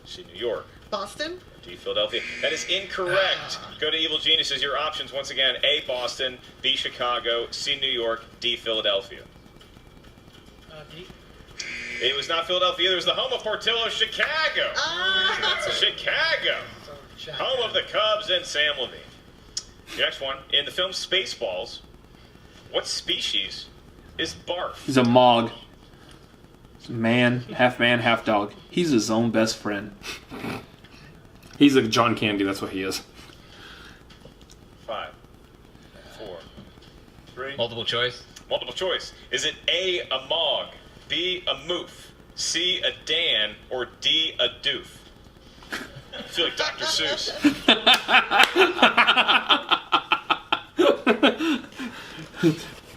C, New York. Boston? D, Philadelphia. That is incorrect. Go to Evil Geniuses. Your options, once again, A, Boston. B, Chicago. C, New York. D, Philadelphia. D. It was not Philadelphia. It was the home of Portillo, Chicago. Chicago. Home of the Cubs and Sam Levine. Your next one. In the film Spaceballs, what species is Barf? He's a Mog. He's a man, half dog. He's his own best friend. He's a John Candy, that's what he is. 5, 4, 3. Multiple choice. Multiple choice. Is it A, a Mog, B, a Moof, C, a Dan, or D, a Doof? I feel like Dr. Seuss.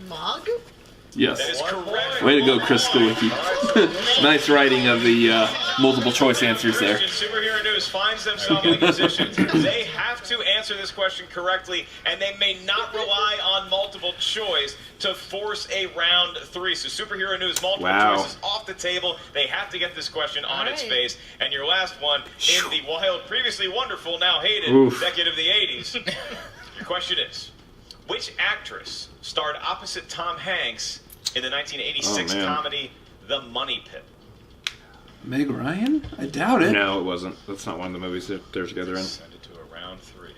Mog? Yes. That is correct. Way to go, Chris Skolicki. Nice writing of the multiple choice answers there. Christian Superhero News finds themselves in a position. They have to answer this question correctly, and they may not rely on multiple choice to force a round 3. So Superhero News, multiple choice is off the table. They have to get this question on its face. And your last one, in the wild, previously wonderful, now hated decade of the 80s. Your question is, which actress starred opposite Tom Hanks in the 1986 comedy The Money Pit? Meg Ryan? I doubt it. No, it wasn't. That's not one of the movies that they're together in. Send it to a round 3.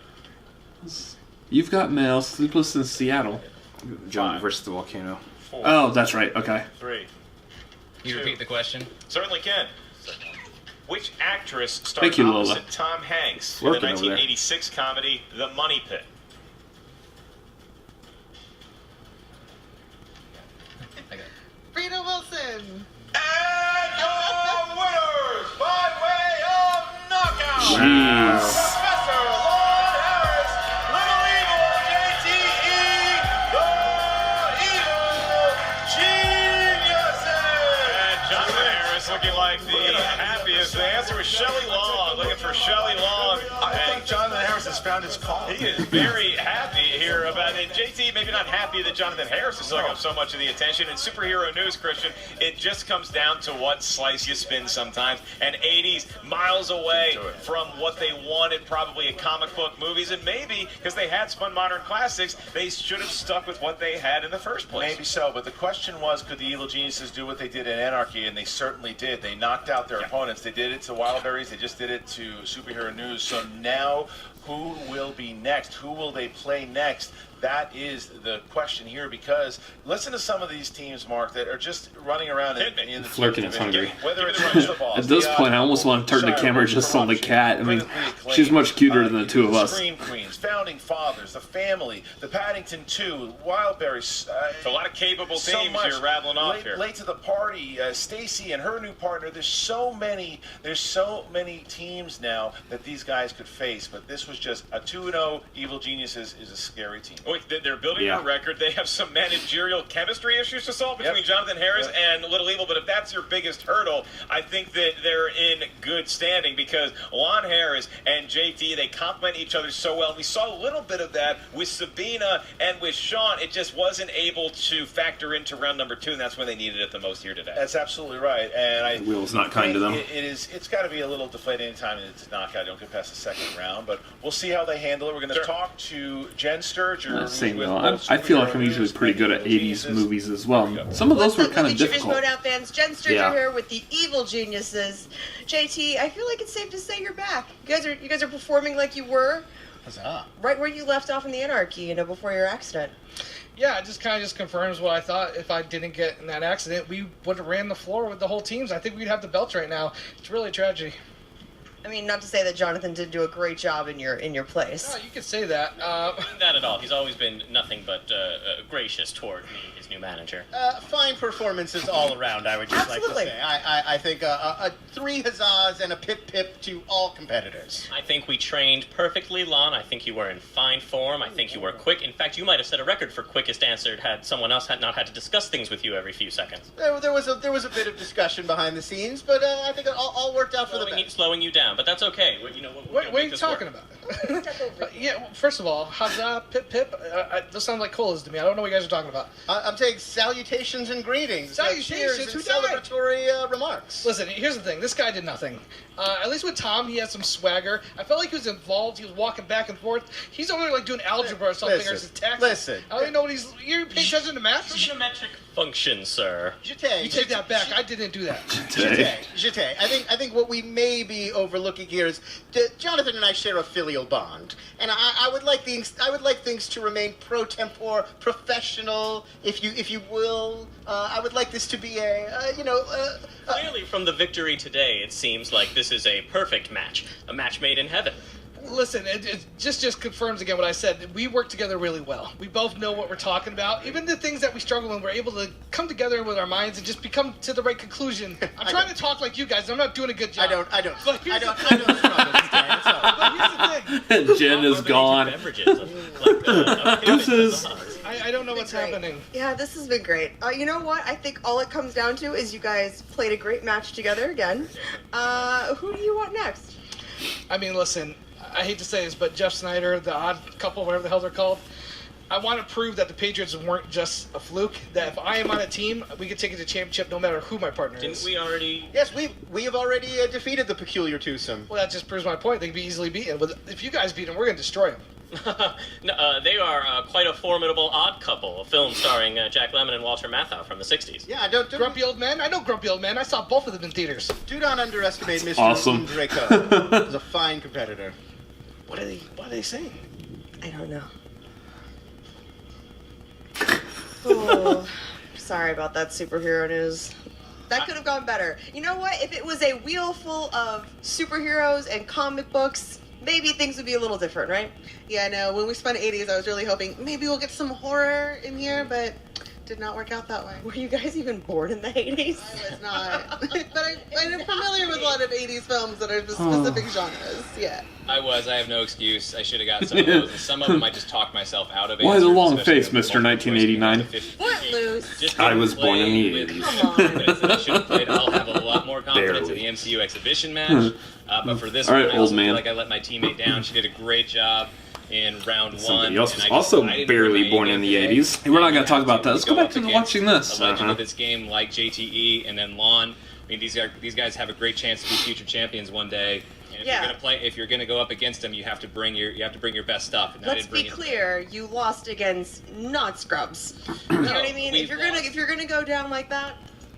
You've Got Mail, Sleepless in Seattle. John versus the Volcano. 4, Oh, that's right. Okay. 3. You repeat the question? Certainly can. Which actress starred Thank you, Lola. opposite Tom Hanks in the Working over there. 1986 comedy The Money Pit? Frida Wilson. And your winners by way of knockout. Jeez. Professor Lord Harris, Little Evil JTE, the Evil Geniuses. And Jonathan Harris Harris looking like the happiest. The answer was Shelley Long. Looking for Shelley Long. I think Jonathan Harris has found his call. He is very happy here about it. JT maybe not happy that Jonathan Harris is sucking up so much of the attention. In superhero news, Christian, it just comes down to what slice you spin sometimes. And 80s miles away from what they wanted, probably in comic book movies. And maybe because they had spun modern classics, they should have stuck with what they had in the first place. Maybe so, but the question was, could the Evil Geniuses do what they did in Anarchy? And they certainly did. They knocked out their opponents. They did it to Wildberries. They just did it to Superhero News. So now, who will be next? Who will they play next? That is the question here, because listen to some of these teams, Mark, that are just running around in the Flirkin is hungry. Whether it's the balls, At this point, I almost want to turn the camera just on the cat. I mean, she's much cuter than the two of us. Scream Queens, Founding Fathers, The Family, The Paddington 2, Wildberries. It's a lot of capable teams you're rattling off here. Late to the party, Stacy and her new partner. There's so many teams now that these guys could face, but this was just a 2-0. Evil Geniuses is a scary team. They're building a record. They have some managerial chemistry issues to solve between Jonathan Harris and Little Evil, but if that's your biggest hurdle, I think that they're in good standing because Lon Harris and JT, they complement each other so well. We saw a little bit of that with Sabina and with Sean. It just wasn't able to factor into round number 2, and that's when they needed it the most here today. That's absolutely right. And the wheel's not kind to them. It's got to be a little deflating anytime it's knockout. Don't get past the second round, but we'll see how they handle it. We're going to talk to Jen Sturger. Same though. I feel like I'm usually pretty good at 80s movies as well. Some of those were kind of difficult. Schmoedown fans, Jen Sturger here with the Evil Geniuses. JT, I feel like it's safe to say you're back. You guys are performing like you were right where you left off in the Anarchy, before your accident. Yeah, it just kind of confirms what I thought. If I didn't get in that accident, we would have ran the floor with the whole teams. I think we'd have the belts right now. It's really a tragedy. I mean, not to say that Jonathan did do a great job in your place. No, you could say that. Not at all. He's always been nothing but gracious toward me, his new manager. Fine performances all around, I would just like to say. I think 3 huzzas and a pip-pip to all competitors. I think we trained perfectly, Lon. I think you were in fine form. I think you were quick. In fact, you might have set a record for quickest answer had someone else not had to discuss things with you every few seconds. There was a bit of discussion behind the scenes, but I think it all worked out for the best. Slowing you down, but that's okay. What are you talking about? Yeah, first of all, huzzah, pip-pip. Those sound like colas to me. I don't know what you guys are talking about. I'm saying salutations and greetings. Salutations? Cheers Who and died? celebratory remarks. Listen, here's the thing. This guy did nothing. At least with Tom, he had some swagger. I felt like he was involved. He was walking back and forth. He's over there like doing algebra or something, or his taxes. Listen. I don't even know what he's... You pay attention to math? Trigonometric function, sir. You take that back. I didn't do that. Jete. I think what we may be overlooking here is Jonathan and I share a filial bond, and I would like things to remain pro tempore, professional, if you will. I would like this to be Clearly, from the victory today, it seems like this is a perfect match, a match made in heaven. Listen, it just confirms again what I said. We work together really well. We both know what we're talking about. Even the things that we struggle with, we're able to come together with our minds and just become to the right conclusion. I'm trying to talk like you guys. I'm not doing a good job. I don't struggle today. But here's the thing. Jen is gone. Deuces. I don't know what's happening. Yeah, this has been great. You know what? I think all it comes down to is you guys played a great match together again. Who do you want next? I mean, listen, I hate to say this, but Jeff Snyder, the odd couple, whatever the hell they're called, I want to prove that the Patriots weren't just a fluke, that if I am on a team, we can take it to championship no matter who my partner is. Didn't we already... Yes, we have already defeated the Peculiar Twosome. Well, that just proves my point. They can be easily beaten. If you guys beat them, we're going to destroy them. No, they are quite a formidable odd couple, a film starring Jack Lemmon and Walter Matthau from the 60s. Yeah, don't Grumpy Old Men? I know Grumpy Old Men. I saw both of them in theaters. Do not underestimate Mr. Awesome. Draco. He's a fine competitor. What are they saying? I don't know. Oh, sorry about that superhero news. That could have gone better. You know what? If it was a wheel full of superheroes and comic books, maybe things would be a little different, right? Yeah, no, when we spun 80s, I was really hoping maybe we'll get some horror in here, but did not work out that way. Were you guys even born in the 80s? I was not. But I'm familiar with a lot of 80s films that are the specific genres, yeah. I have no excuse. I should have got some of those, and some of them I just talked myself out of. Why the long face, Mr. 1989? Footloose. I was born in the 80s. Come on. I should have played I'll have a lot more MCU exhibition match. But for this All right, one, I old also man. feel like I let my teammate down. She did a great job in round Somebody one. else and was I just- also I didn't barely bring my born A in game the today. 80s. We're not going to talk about that. Let's go back up to against watching this. A legend of this game like JTE and then Lon. I mean, these guys have a great chance to be future champions one day. And if you're gonna play, if you're gonna go up against them, you have to bring your best stuff. And I Let's didn't bring be it. clear, you lost against not scrubs. You know what I mean? we've If you're gonna go down like that,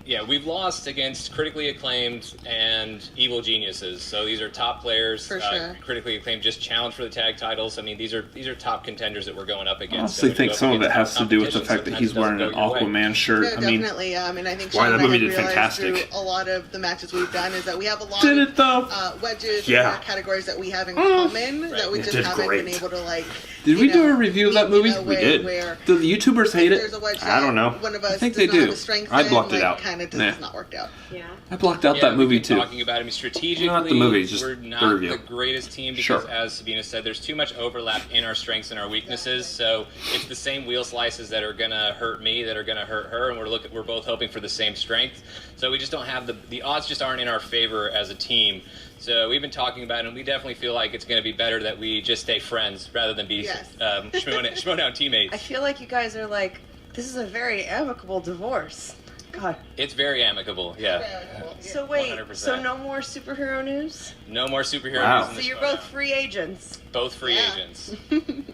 Yeah, we've lost against critically acclaimed and evil geniuses. So these are top players, For sure. critically acclaimed, just challenge for the tag titles. I mean, these are top contenders that we're going up I against. honestly And when you think go some up of it against has to do with the competition, fact that he's sometimes wearing it an doesn't go your way. Aquaman shirt. No, I mean, definitely. Yeah, I mean, I think Why, Sean that and I movie have did realized fantastic. through a lot of the matches we've done is that we have a lot Did of it though? wedges Yeah. and categories that we have in common that we It just did haven't great. been able to like. Did we do a review of that movie? We did. Do the YouTubers hate There's it? a wedge I don't know. One of us I think does they not have do. the strength I in, blocked it like, out. Kind of Nah. does not work out. yeah. I blocked out that movie we've too. been talking about it. I mean, strategically, Not the movie, just we're the not review. the greatest team because, Sure. as Sabina said, there's too much overlap in our strengths and our weaknesses. So it's the same wheel slices that are gonna hurt me, that are gonna hurt her, and we're both hoping for the same strength. So we just don't have the odds just aren't in our favor as a team. So we've been talking about it, and we definitely feel like it's going to be better that we just stay friends rather than be Yes. Schmoedown teammates. I feel like you guys are like, this is a very amicable divorce. God. It's very amicable, yeah. So wait, 100%. so no more superhero news? No more superhero Wow. news in So the you're Schmoedown. both free agents. Both free Yeah. agents.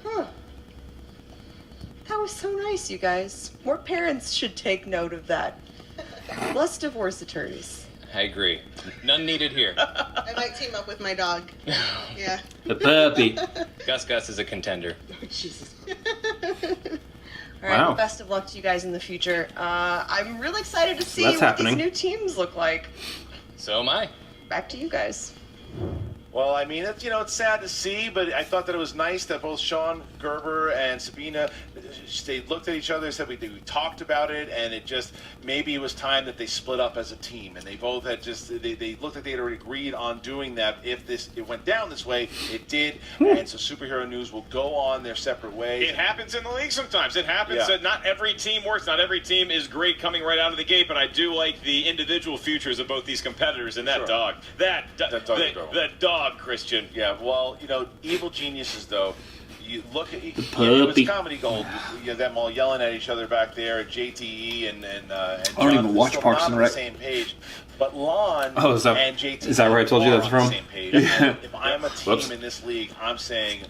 Huh. That was so nice, you guys. More parents should take note of that. Less divorce attorneys. I agree. None needed here. I might team up with my dog. Yeah. The puppy. Gus is a contender. Jesus. All right, Wow. well, best of luck to you guys in the future. I'm really excited to see That's what happening. these new teams look like. So am I. Back to you guys. Well, I mean, it's sad to see, but I thought that it was nice that both Sean, Gerber, and Sabina, they looked at each other and said we talked about it, and it just, maybe it was time that they split up as a team, and they both had they looked like they had already agreed on doing that. If it went down this way, it did, and so Superhero News will go on their separate ways. It happens in the league sometimes. It happens. Yeah. That not every team works. Not every team is great coming right out of the gate. But I do like the individual futures of both these competitors and that Sure. dog. That dog is adorable. that dog, Christian. Yeah, well, evil geniuses, though. You look at it puppy. was comedy gold. You have them all yelling at each other back there at JTE and I don't Jonathan even watch still Parks not and on Rec. the same page. But Lon Oh, is that- and JTE is that where I told you are that's on the from? same page. Yeah. If I'm a team Whoops. in this league, I'm saying,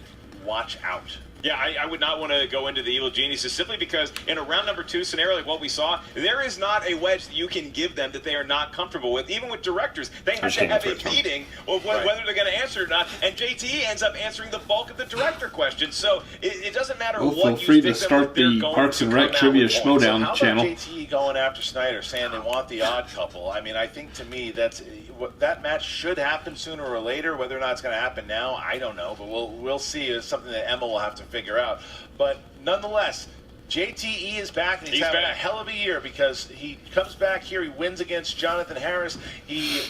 watch out. Yeah, I would not want to go into the evil geniuses simply because in a round number 2 scenario like what we saw, there is not a wedge that you can give them that they are not comfortable with. Even with directors, they have to have a meeting of whether they're going to answer it or not. And JTE ends up answering the bulk of the director questions. So it doesn't matter Well, what feel you free to stick them start with, they're the going Parks to and Rec come out Trivia with points. So Schmoedown how channel. about JTE going after Snyder, saying they want the odd couple? I mean, I think to me that match should happen sooner or later. Whether or not it's going to happen now, I don't know. But we'll see. It's something that Emma will have to figure out. But nonetheless, JTE is back, and he's having back. a hell of a year because he comes back here. He wins against Jonathan Harris. He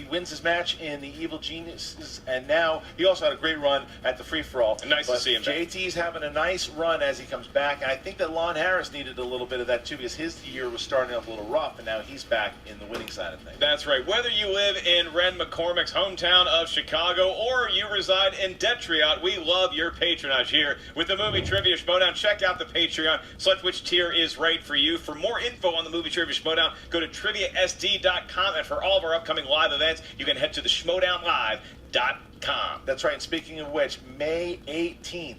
wins his match in the Evil Geniuses, and now he also had a great run at the free for all. Nice to see him back. JT's having a nice run as he comes back, and I think that Lon Harris needed a little bit of that too because his year was starting off a little rough, and now he's back in the winning side of things. That's right. Whether you live in Ren McCormick's hometown of Chicago or you reside in Detroit, we love your patronage here with the Movie Trivia Schmoedown. Check out the Patreon, select which tier is right for you. For more info on the Movie Trivia Schmoedown, go to triviasd.com, and for all of our upcoming live events, you can head to the schmoedownlive.com. That's right. And speaking of which, May 18th,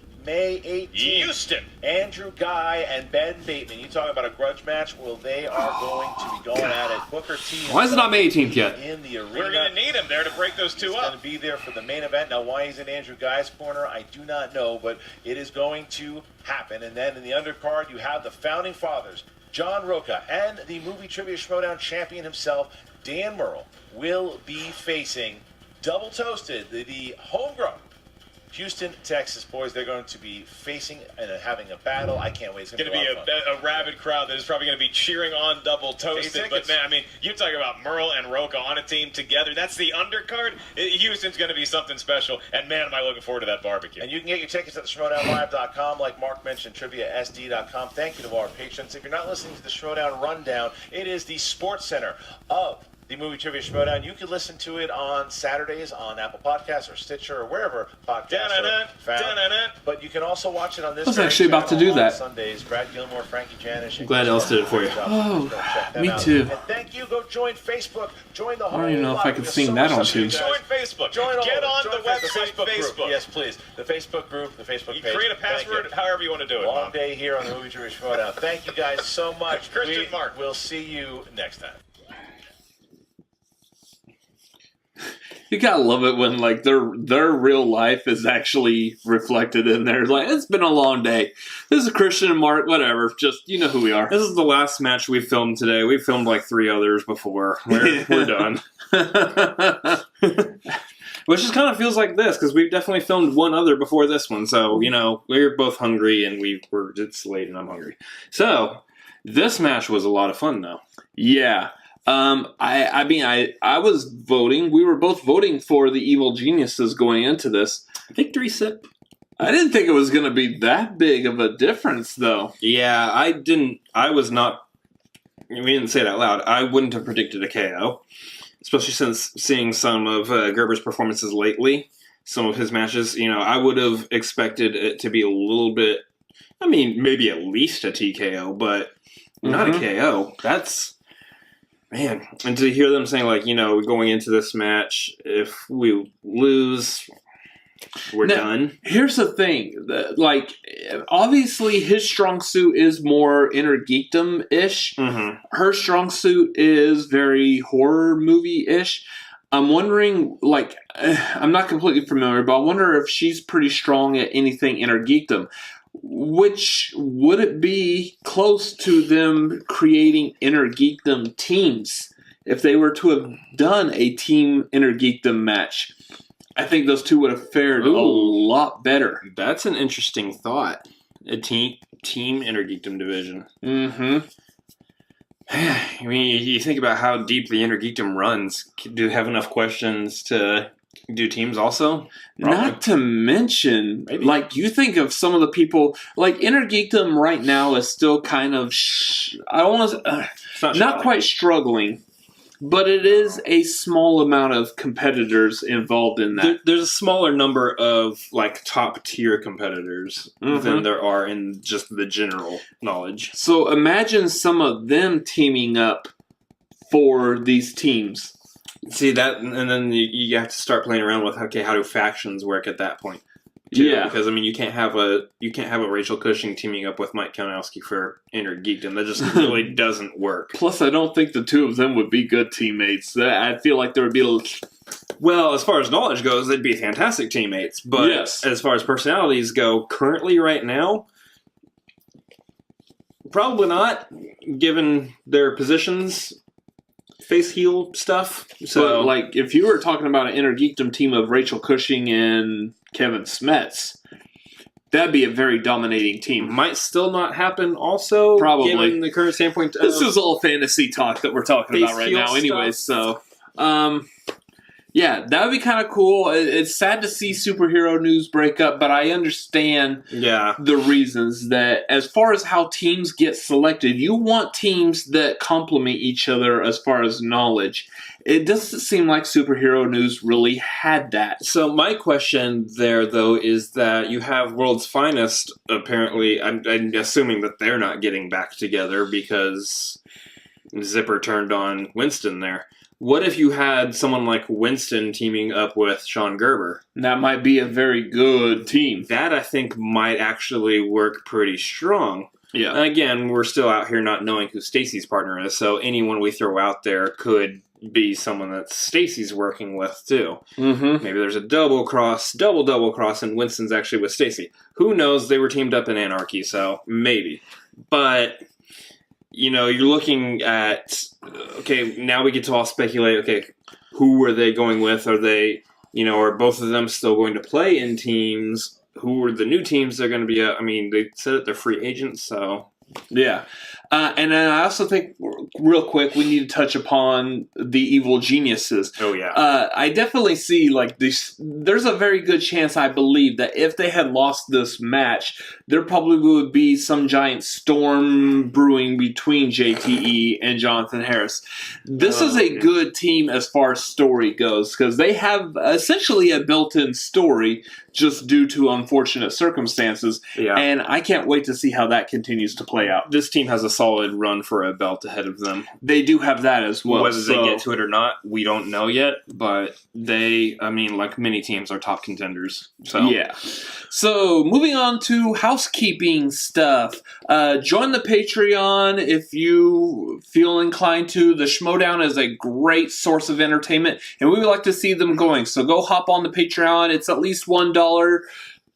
Houston. Andrew Guy and Ben Bateman. You talk about a grudge match? Well, they are going to be going at it. Booker T. Why is it not May 18th yet? In the arena. We're going to need him there to break those two He's up. going to be there for the main event. Now, why he's in Andrew Guy's corner, I do not know, but it is going to happen. And then in the undercard, you have the Founding Fathers, John Roca, and the Movie Trivia Schmoedown champion himself, Dan Murrell, will be facing Double Toasted, the homegrown Houston, Texas boys. They're going to be facing and having a battle. I can't wait. It's going to be a lot of fun. a rabid crowd that is probably going to be cheering on Double Toasted. But, man, I mean, you talk about Merle and Roca on a team together. That's the undercard. Houston's going to be something special. And, man, am I looking forward to that barbecue. And you can get your tickets at SchmoedownLive.com. Like Mark mentioned, TriviaSD.com. Thank you to all our patrons. If you're not listening to the Schmoedown Rundown, it is the Sports Center of the Movie Trivia Schmoedown. You can listen to it on Saturdays on Apple Podcasts or Stitcher or wherever podcasts are found. But you can also watch it on this. I was actually about to do that. Sundays. Brad Gilmore, Frankie Janish. I'm glad Ellis did it for you. Oh, me too. And thank you. Go join Facebook. Join the whole. I don't even know if I could sing that on tune. Join Facebook. Get on the website Facebook. Yes, please. The Facebook group, the Facebook page. You create a password, however you want to do it. Long day here on the Movie Trivia Schmoedown. Thank you guys so much. Christian Mark. We'll see you next time. You gotta love it when like their real life is actually reflected in there. Like, it's been a long day. This is Christian and Mark, whatever. Just, you know who we are. This is the last match we filmed today. We filmed like 3 others before. We're done. Which just kind of feels like this, because we've definitely filmed one other before this one. So, you know, we're both hungry, and it's late and I'm hungry. So, this match was a lot of fun, though. Yeah. I was voting. We were both voting for the Evil Geniuses going into this. Victory sip. I didn't think it was going to be that big of a difference, though. Yeah, we didn't say it out loud. I wouldn't have predicted a KO. Especially since seeing some of Gerber's performances lately, some of his matches, you know, I would have expected it to be a little bit, I mean, maybe at least a TKO, but not a KO. That's, man. And to hear them saying, like, you know, going into this match, if we lose, we're done. Here's the thing. Like, obviously his strong suit is more inner geekdom-ish. Her strong suit is very horror movie-ish. I'm wondering, like, I'm not completely familiar, but I wonder if she's pretty strong at anything inner geekdom. Which, would it be close to them creating inner geekdom teams? If they were to have done a team inner geekdom match, I think those two would have fared a lot better. That's an interesting thought. A team inner geekdom division. I mean, you think about how deep the inner geekdom runs. Do they have enough questions to do teams also? Probably. Not to mention, like, you think of some of the people, like, inner geekdom right now is still kind of, not quite struggling. But it is a small amount of competitors involved in that. There's a smaller number of, like, top-tier competitors than there are in just the general knowledge. So imagine some of them teaming up for these teams. See, that, and then you have to start playing around with, okay, how do factions work at that point? Yeah, because I mean, you can't have a Rachel Cushing teaming up with Mike Kalinowski for inner geekdom. That just really doesn't work. Plus, I don't think the two of them would be good teammates. I feel like there would be a little. Well, as far as knowledge goes, they'd be fantastic teammates. But as far as personalities go, currently, right now, probably not. Given their positions, face heel stuff. So, but, like, if you were talking about an inner geekdom team of Rachel Cushing and Kevin Smets, that'd be a very dominating team. Might still not happen also, probably. Given the current standpoint. This is all fantasy talk that we're talking about right now anyways, so... yeah, that would be kind of cool. It's sad to see superhero news break up, but I understand the reasons that as far as how teams get selected, you want teams that complement each other as far as knowledge. It doesn't seem like superhero news really had that. So my question there, though, is that you have World's Finest, apparently, I'm assuming that they're not getting back together because Zipper turned on Winston there. What if you had someone like Winston teaming up with Sean Gerber? That might be a very good team. That, I think, might actually work pretty strong. Yeah. And again, we're still out here not knowing who Stacy's partner is, so anyone we throw out there could be someone that Stacy's working with, too. Mm-hmm. Maybe there's a double cross, and Winston's actually with Stacy. Who knows? They were teamed up in Anarchy, so maybe. But... you know, you're looking at, okay, now we get to all speculate, okay, who were they going with? Are they, you know, are both of them still going to play in teams? Who are the new teams they're going to be at? I mean, they said that they're free agents, so. Yeah. And then I also think, real quick, we need to touch upon the evil geniuses. Oh, yeah. I definitely see, like, this. There's a very good chance, I believe, that if they had lost this match, there probably would be some giant storm brewing between JTE and Jonathan Harris. This is a good team as far as story goes, because they have essentially a built-in story just due to unfortunate circumstances. Yeah. And I can't wait to see how that continues to play out. This team has a solid run for a belt ahead of them. They do have that as well. Whether they get to it or not, we don't know yet. But they, I mean, like many teams, are top contenders. So yeah. So moving on to housekeeping stuff. Join the Patreon if you feel inclined to. The Schmoedown is a great source of entertainment, and we would like to see them going. So go hop on the Patreon. It's at least $1.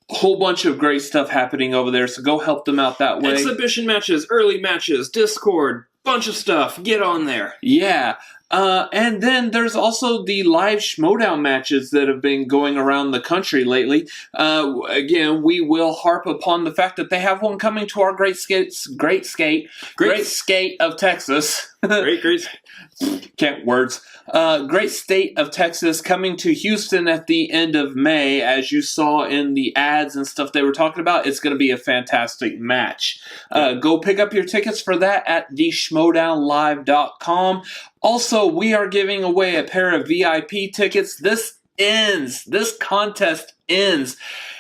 Whole bunch of great stuff happening over there, so go help them out that way. Exhibition matches, early matches, Discord, bunch of stuff. Get on there. Yeah. And then there's also the live Schmoedown matches that have been going around the country lately. Again, we will harp upon the fact that they have one coming to our great skate of Texas. Great. Great state of Texas coming to Houston at the end of May. As you saw in the ads and stuff they were talking about, it's going to be a fantastic match. Go pick up your tickets for that at theschmoedownlive.com. Also, we are giving away a pair of VIP tickets. This contest ends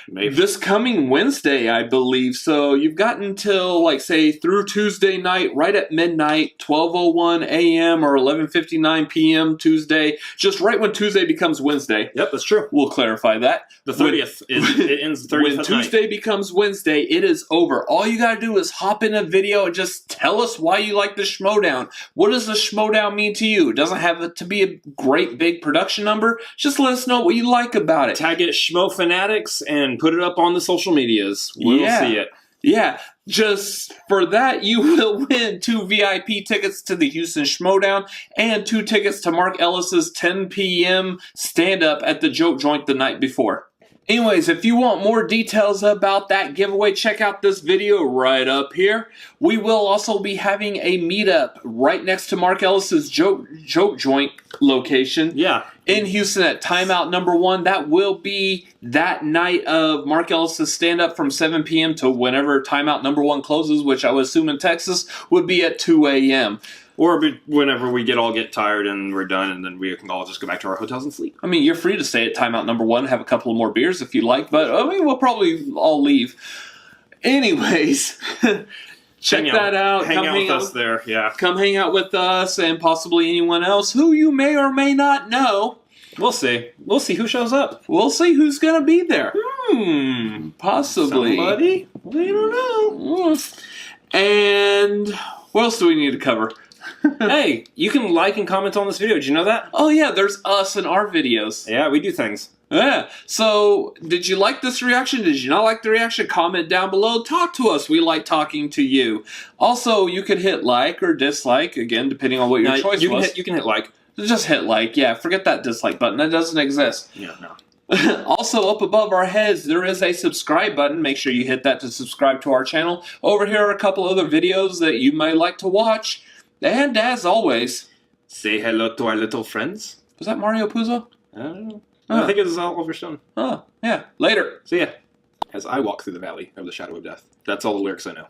this coming Wednesday, I believe. So you've got until, like, say, through Tuesday night, right at midnight, 12:01 a.m. or 11:59 p.m. Tuesday, just right when Tuesday becomes Wednesday. Yep, that's true. We'll clarify that. The 30th. It ends the 30th When Tuesday becomes Wednesday, it is over. All you gotta do is hop in a video and just tell us why you like the Schmoedown. What does the Schmoedown mean to you? It doesn't have to be a great big production number. Just let us know what you like about it. Tag it Schmoefanatics and put it up on the social medias. We'll see it. Yeah, just for that, you will win 2 VIP tickets to the Houston Schmoedown and 2 tickets to Mark Ellis's 10 p.m. stand-up at the Joke Joint the night before. Anyways, if you want more details about that giveaway, check out this video right up here. We will also be having a meetup right next to Mark Ellis's Joke Joint location. Yeah. In Houston at Timeout number 1. That will be that night of Mark Ellis' stand-up from 7 p.m. to whenever Timeout number 1 closes, which I would assume in Texas would be at 2 a.m. Or whenever we get tired and we're done, and then we can all just go back to our hotels and sleep. I mean, you're free to stay at Timeout number 1, have a couple of more beers if you like, but I mean, we'll probably all leave. Anyways, check that out. Hang out with us there, yeah. Come hang out with us and possibly anyone else who you may or may not know. We'll see. We'll see who shows up. We'll see who's going to be there. Possibly. Somebody? We don't know. And what else do we need to cover? Hey, you can like and comment on this video. Did you know that? Oh, yeah, there's us and our videos. Yeah, we do things. Yeah. So, did you like this reaction? Did you not like the reaction? Comment down below. Talk to us. We like talking to you. Also, you could hit like or dislike, again, depending on what your choice was. You can hit like. Just hit like. Yeah, forget that dislike button. That doesn't exist. Yeah, no. Also, up above our heads, there is a subscribe button. Make sure you hit that to subscribe to our channel. Over here are a couple other videos that you may like to watch. And as always, say hello to our little friends. Was that Mario Puzo? I don't know. I think it was Oliver Stone. Oh, yeah. Later. See ya. As I walk through the valley of the shadow of death. That's all the lyrics I know.